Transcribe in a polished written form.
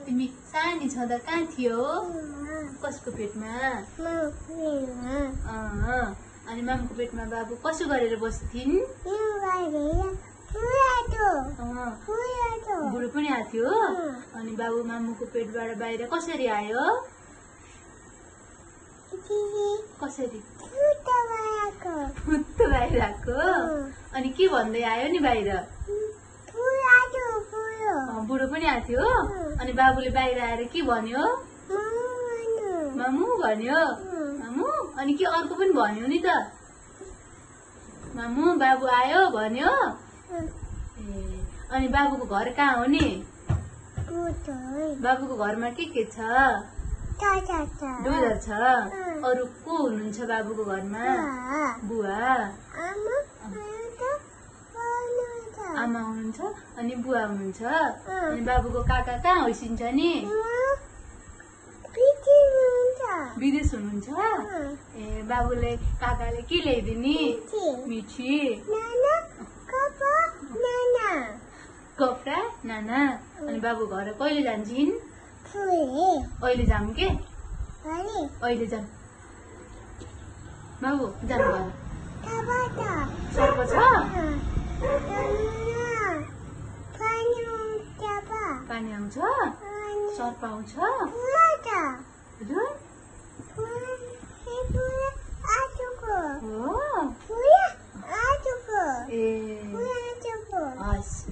तिमी सानी छँदा कहाँ थियो? कसको पेटमा? अनि मामुको पेटमा बाबु कसो गरेर बस्थिन्? बुढो पनि आएको थियो। अनि बाबु मामुको पेटबाट बाहिर कसरी आयो? कसरी? फुत्तो बाहिर आएको। अनि के भन्दै आयो नि बाहिर? बुढो पनि आएको थियो। अनि बाबुले बाहिर आएर के भन्यो? मामु भन्यो। मामु अनि के अर्को पनि भन्यो नि त? मामु बाबु आयो भन्यो। अनि बाबुको घर कहाँ हो नि? बाबुको घरमा के छ? डोजर छ। अरू को हुनुहुन्छ बाबुको घरमा? बुवा, आमा हुनुहुन्छ अनि बुवा हुनुहुन्छ। अनि बाबुको काका कहाँ होइसिन्छ नि? विदेश हुनुहुन्छ। बाबुले काकाले के ल्याइदिने? मिठी कपडा नाना। अनि बाबु घर कहिले जान्छन्? अहिले जाऊँ के? अहिले जाऊँ बाबु जानु घर। सर्प छ? पानी आउँछ? सर्प आउँछ? हो? ए हस्।